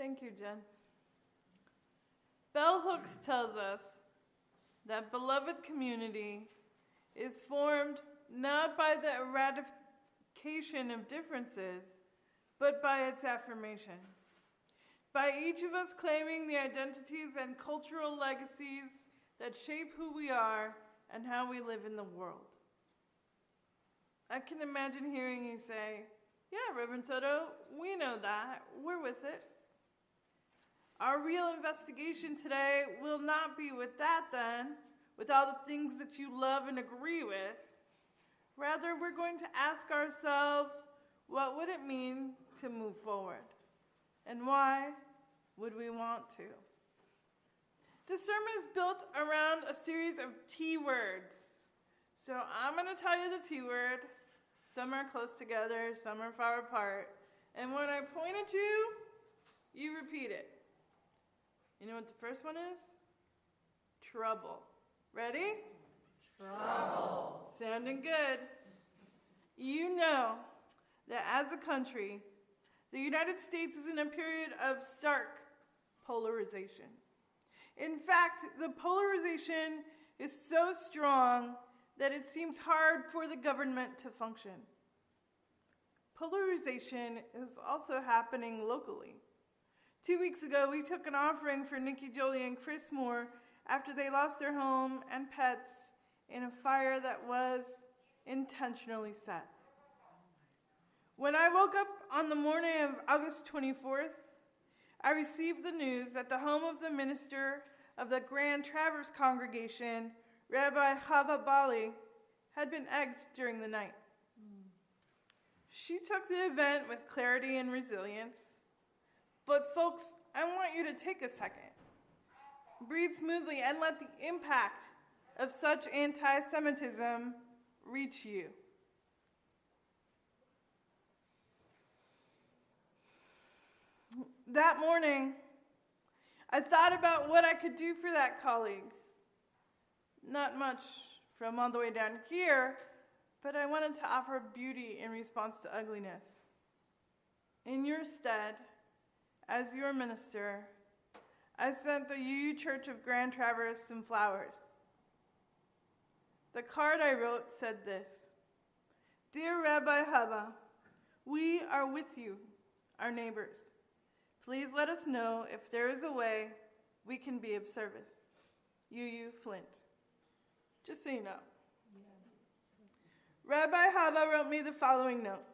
Thank you, Jen. Bell Hooks tells us that beloved community is formed not by the eradication of differences, but by its affirmation. By each of us claiming the identities and cultural legacies that shape who we are and how we live in the world. I can imagine hearing you say, "Yeah, Reverend Soto, we know that. We're with it." Our real investigation today will not be with that then, with all the things that you love and agree with. Rather, we're going to ask ourselves, what would it mean to move forward? And why would we want to? This sermon is built around a series of T words. So I'm going to tell you the T word. Some are close together, some are far apart. And when I point at you, you repeat it. You know what the first one is? Trouble. Ready? Trouble. Sounding good. You know that as a country, the United States is in a period of stark polarization. In fact, the polarization is so strong that it seems hard for the government to function. Polarization is also happening locally. 2 weeks ago, we took an offering for Nikki Jolie and Chris Moore after they lost their home and pets in a fire that was intentionally set. When I woke up on the morning of August 24th, I received the news that the home of the minister of the Grand Traverse congregation, Rabbi Chava Bali, had been egged during the night. She took the event with clarity and resilience. But folks, I want you to take a second. Breathe smoothly and let the impact of such anti-Semitism reach you. That morning, I thought about what I could do for that colleague. Not much from all the way down here, but I wanted to offer beauty in response to ugliness. In your stead, as your minister, I sent the UU Church of Grand Traverse some flowers. The card I wrote said this: "Dear Rabbi Hava, we are with you, our neighbors. Please let us know if there is a way we can be of service. UU Flint." Just so you know. Rabbi Hava wrote me the following note: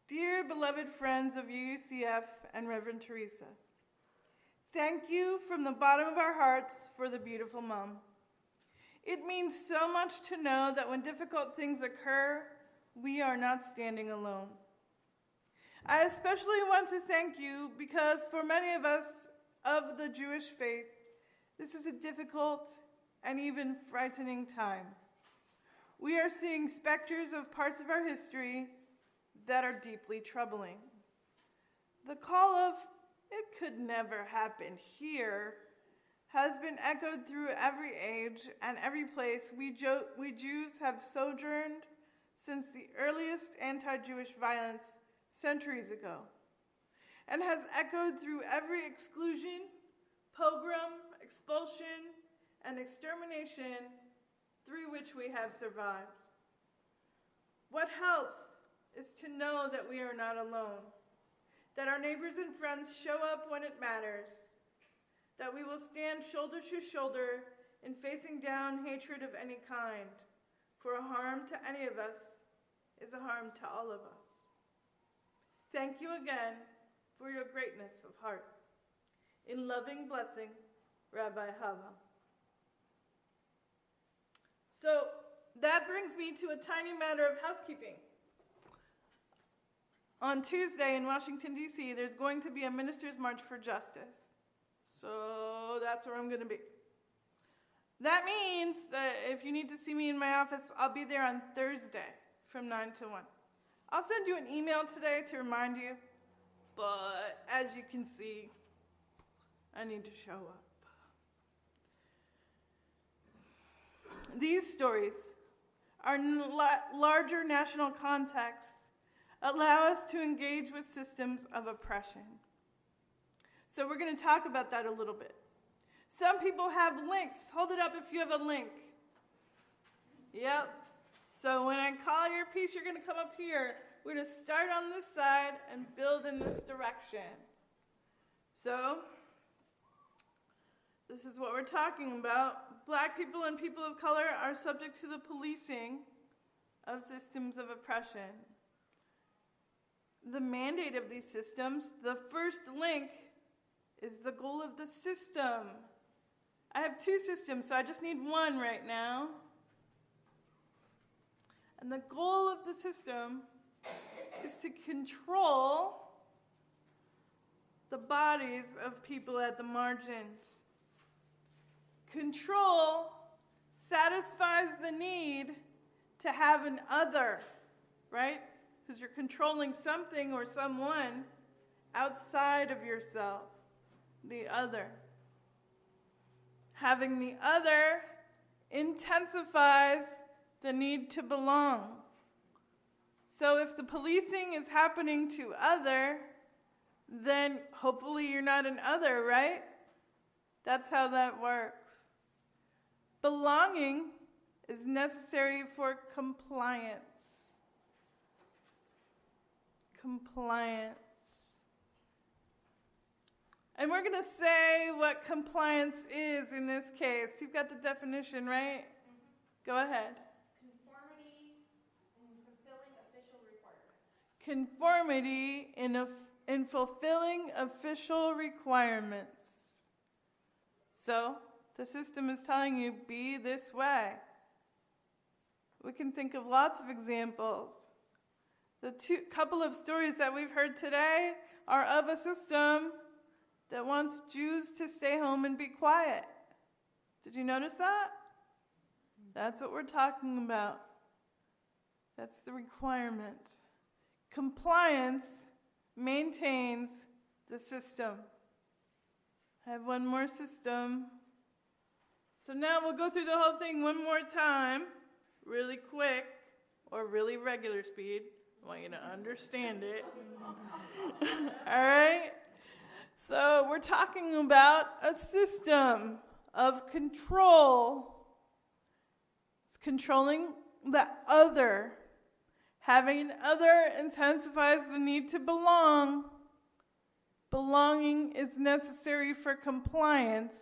"Dear beloved friends of UUCF and Reverend Teresa, thank you from the bottom of our hearts for the beautiful mom. It means so much to know that when difficult things occur, we are not standing alone. I especially want to thank you because for many of us of the Jewish faith, this is a difficult and even frightening time. We are seeing specters of parts of our history that are deeply troubling. The call of, 'It could never happen here,' has been echoed through every age and every place we Jews have sojourned since the earliest anti-Jewish violence centuries ago, and has echoed through every exclusion, pogrom, expulsion, and extermination through which we have survived. What helps is to know that we are not alone, that our neighbors and friends show up when it matters, that we will stand shoulder to shoulder in facing down hatred of any kind, for a harm to any of us is a harm to all of us. Thank you again for your greatness of heart. In loving blessing, Rabbi Hava." So that brings me to a tiny matter of housekeeping. On Tuesday in Washington, D.C., there's going to be a Ministers' March for Justice. So that's where I'm going to be. That means that if you need to see me in my office, I'll be there on Thursday from 9 to 1. I'll send you an email today to remind you, but as you can see, I need to show up. These stories are larger national contexts allow us to engage with systems of oppression. So we're going to talk about that a little bit. Some people have links. Hold it up if you have a link. Yep. So when I call your piece, you're going to come up here. We're going to start on this side and build in this direction. So this is what we're talking about. Black people and people of color are subject to the policing of systems of oppression. The mandate of these systems, the first link, is the goal of the system. I have two systems, so I just need one right now. And the goal of the system is to control the bodies of people at the margins. Control satisfies the need to have an other, right? Because you're controlling something or someone outside of yourself, the other. Having the other intensifies the need to belong. So if the policing is happening to other, then hopefully you're not an other, right? That's how that works. Belonging is necessary for compliance. Compliance. And we're going to say what compliance is in this case. You've got the definition, right? Mm-hmm. Go ahead. Conformity in fulfilling official requirements. Conformity in fulfilling official requirements. So, the system is telling you, be this way. We can think of lots of examples. The couple of stories that we've heard today are of a system that wants Jews to stay home and be quiet. Did you notice that? That's what we're talking about. That's the requirement. Compliance maintains the system. I have one more system. So now we'll go through the whole thing one more time, really quick, or really regular speed. I want you to understand it. All right? So we're talking about a system of control. It's controlling the other. Having an other intensifies the need to belong. Belonging is necessary for compliance,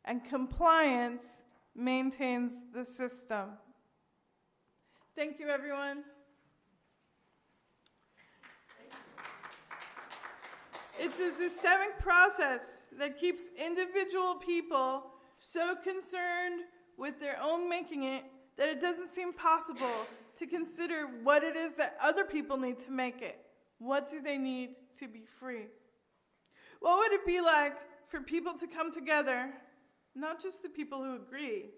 and compliance maintains the system. Thank you, everyone. It's a systemic process that keeps individual people so concerned with their own making it that it doesn't seem possible to consider what it is that other people need to make it. What do they need to be free? What would it be like for people to come together, not just the people who agree,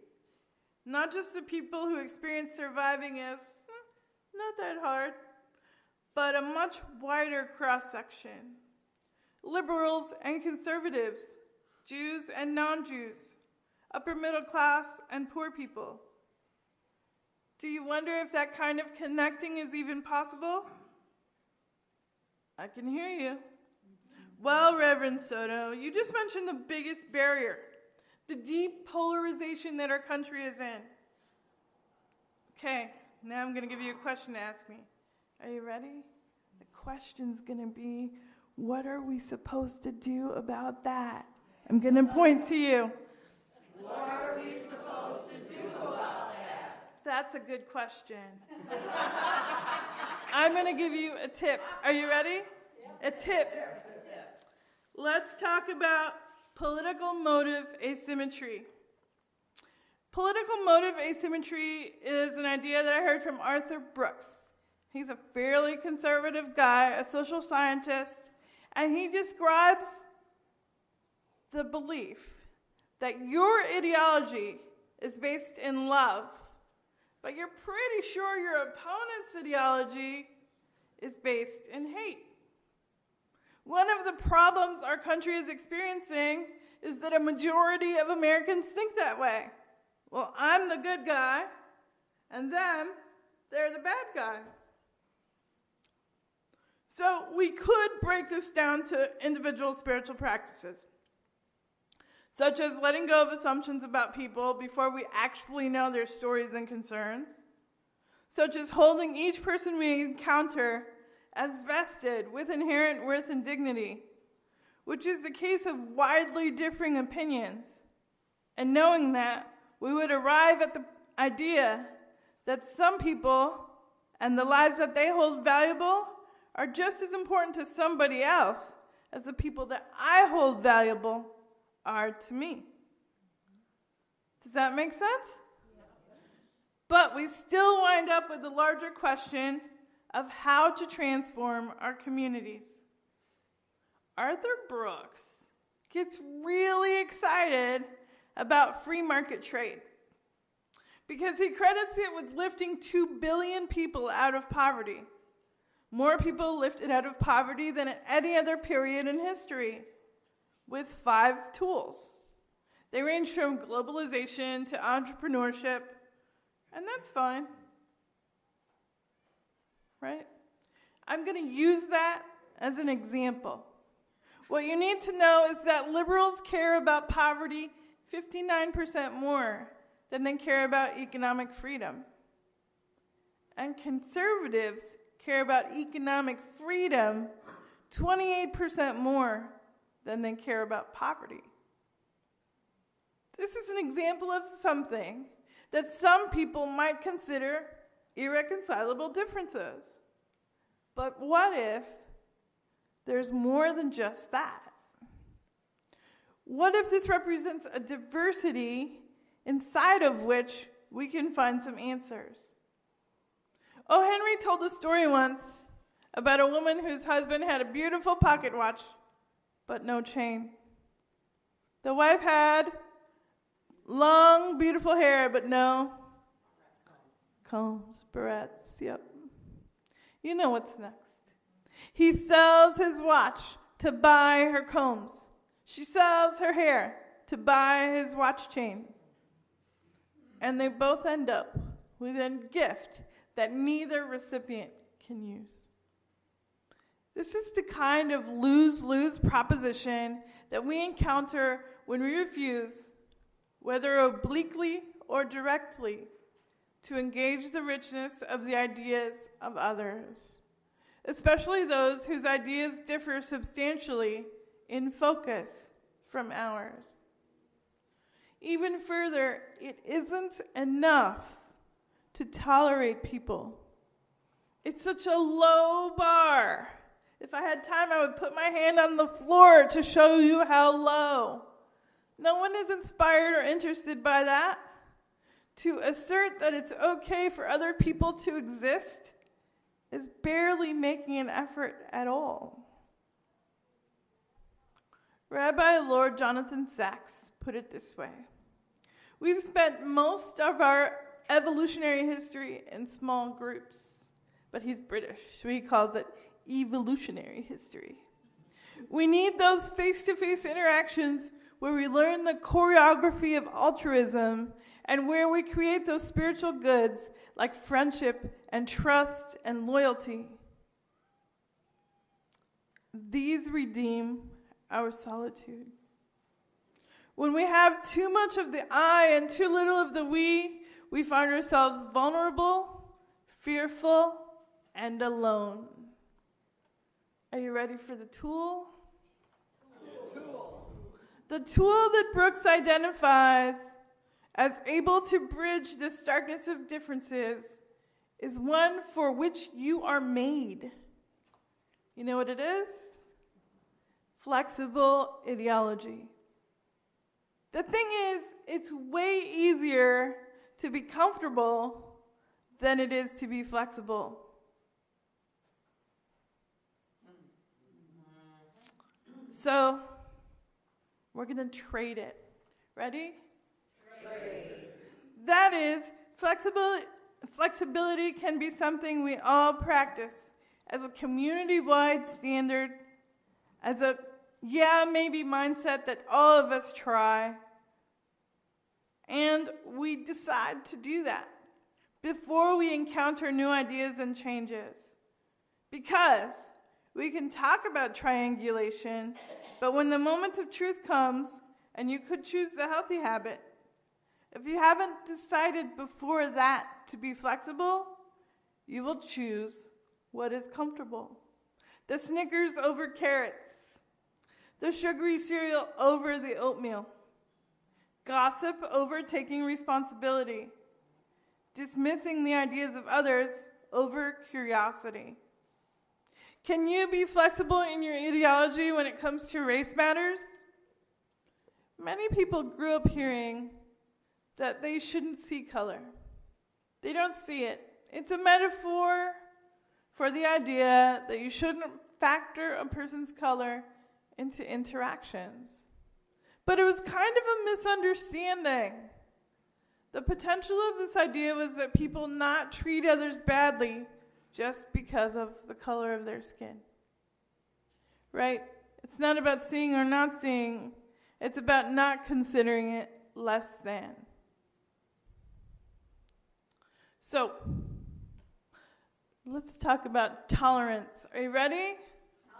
not just the people who experience surviving as not that hard, but a much wider cross-section? Liberals and conservatives, Jews and non-Jews, upper middle class and poor people. Do you wonder if that kind of connecting is even possible? I can hear you. Well, Reverend Soto, you just mentioned the biggest barrier, the deep polarization that our country is in. Okay, now I'm going to give you a question to ask me. Are you ready? The question's going to be, what are we supposed to do about that? I'm going to point to you. What are we supposed to do about that? That's a good question. I'm going to give you a tip. Are you ready? A tip. Let's talk about political motive asymmetry. Political motive asymmetry is an idea that I heard from Arthur Brooks. He's a fairly conservative guy, a social scientist, and he describes the belief that your ideology is based in love, but you're pretty sure your opponent's ideology is based in hate. One of the problems our country is experiencing is that a majority of Americans think that way. Well, I'm the good guy, and them, they're the bad guy. So we could break this down to individual spiritual practices, such as letting go of assumptions about people before we actually know their stories and concerns, such as holding each person we encounter as vested with inherent worth and dignity, which is the case of widely differing opinions, and knowing that we would arrive at the idea that some people and the lives that they hold valuable are just as important to somebody else as the people that I hold valuable are to me. Does that make sense? But we still wind up with the larger question of how to transform our communities. Arthur Brooks gets really excited about free market trade because he credits it with lifting 2 billion people out of poverty. More people lifted out of poverty than at any other period in history, with 5 tools. They range from globalization to entrepreneurship, and that's fine, right? I'm going to use that as an example. What you need to know is that liberals care about poverty 59% more than they care about economic freedom. And conservatives care about economic freedom 28% more than they care about poverty. This is an example of something that some people might consider irreconcilable differences. But what if there's more than just that? What if this represents a diversity inside of which we can find some answers? O. Henry told a story once about a woman whose husband had a beautiful pocket watch, but no chain. The wife had long, beautiful hair, but no combs, barrettes, yep. You know what's next. He sells his watch to buy her combs. She sells her hair to buy his watch chain. And they both end up with a gift that neither recipient can use. This is the kind of lose-lose proposition that we encounter when we refuse, whether obliquely or directly, to engage the richness of the ideas of others, especially those whose ideas differ substantially in focus from ours. Even further, it isn't enough to tolerate people. It's such a low bar. If I had time, I would put my hand on the floor to show you how low. No one is inspired or interested by that. To assert that it's okay for other people to exist is barely making an effort at all. Rabbi Lord Jonathan Sacks put it this way: we've spent most of our evolutionary history in small groups, but he's British, so he calls it evolutionary history. We need those face-to-face interactions where we learn the choreography of altruism and where we create those spiritual goods like friendship and trust and loyalty. These redeem our solitude. When we have too much of the I and too little of the we find ourselves vulnerable, fearful, and alone. Are you ready for the tool? The tool that Brooks identifies as able to bridge the starkness of differences is one for which you are made. You know what it is? Flexible ideology. The thing is, it's way easier to be comfortable than it is to be flexible. So, we're going to trade it. Ready? Trade. That is, flexibility can be something we all practice as a community-wide standard, as a maybe mindset that all of us try. And we decide to do that before we encounter new ideas and changes. Because We can talk about triangulation, but when the moment of truth comes, and you could choose the healthy habit, if you haven't decided before that to be flexible, you will choose what is comfortable. The Snickers over carrots, the sugary cereal over the oatmeal, gossip over taking responsibility, dismissing the ideas of others over curiosity. Can you be flexible in your ideology when it comes to race matters? Many people grew up hearing that they shouldn't see color. They don't see it. It's a metaphor for the idea that you shouldn't factor a person's color into interactions. But it was kind of a misunderstanding. The potential of this idea was that people not treat others badly just because of the color of their skin. Right? It's not about seeing or not seeing. It's about not considering it less than. So, let's talk about tolerance. Are you ready?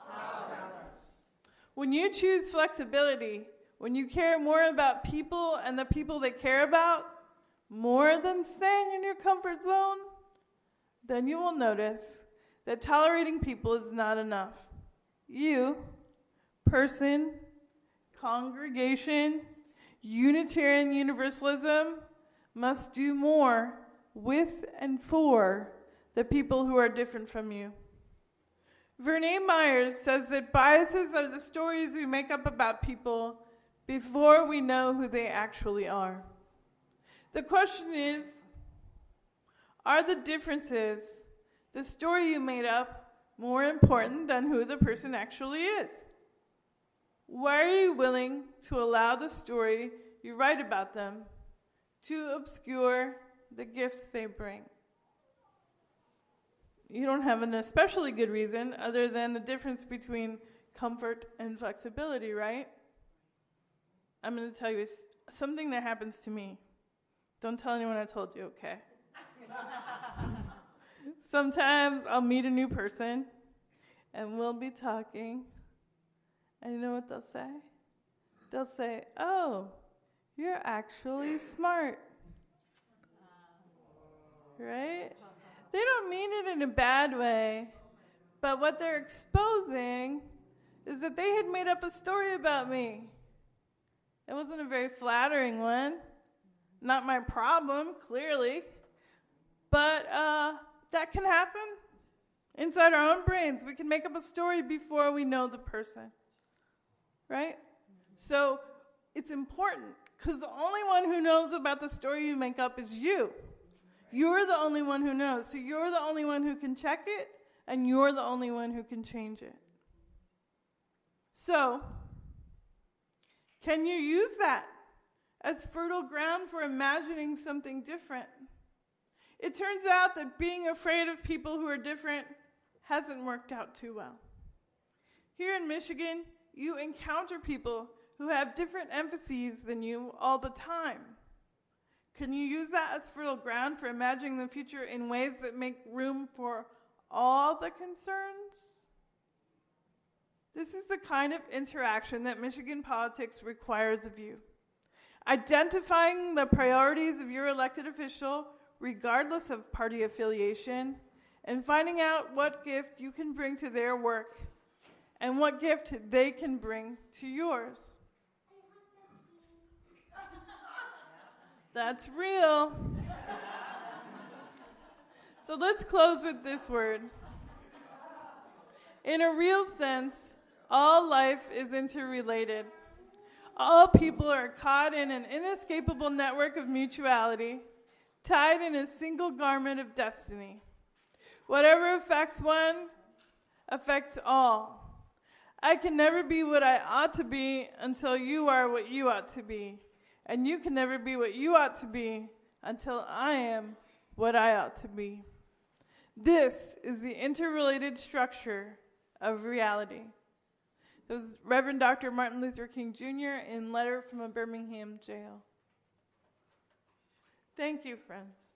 Tolerance. When you choose flexibility, when you care more about people and the people they care about, more than staying in your comfort zone, then you will notice that tolerating people is not enough. You, person, congregation, Unitarian Universalism, must do more with and for the people who are different from you. Verne Myers says that biases are the stories we make up about people before we know who they actually are. The question is, are the differences, the story you made up, more important than who the person actually is? Why are you willing to allow the story you write about them to obscure the gifts they bring? You don't have an especially good reason other than the difference between comfort and flexibility, right? I'm going to tell you something that happens to me. Don't tell anyone I told you, okay? Sometimes I'll meet a new person, and we'll be talking, and you know what they'll say? They'll say, "Oh, you're actually smart." Right? They don't mean it in a bad way, but what they're exposing is that they had made up a story about me. It wasn't a very flattering one. Not my problem, clearly. But that can happen inside our own brains. We can make up a story before we know the person. Right? So it's important because the only one who knows about the story you make up is you. You're the only one who knows. So you're the only one who can check it, and you're the only one who can change it. So, can you use that as fertile ground for imagining something different? It turns out that being afraid of people who are different hasn't worked out too well. Here in Michigan, you encounter people who have different emphases than you all the time. Can you use that as fertile ground for imagining the future in ways that make room for all the concerns? This is the kind of interaction that Michigan politics requires of you. Identifying the priorities of your elected official, regardless of party affiliation, and finding out what gift you can bring to their work and what gift they can bring to yours. That's real. So let's close with this word. In a real sense, all life is interrelated. All people are caught in an inescapable network of mutuality, tied in a single garment of destiny. Whatever affects one, affects all. I can never be what I ought to be until you are what you ought to be. And you can never be what you ought to be until I am what I ought to be. This is the interrelated structure of reality. It was Reverend Dr. Martin Luther King Jr. in Letter from a Birmingham Jail. Thank you, friends.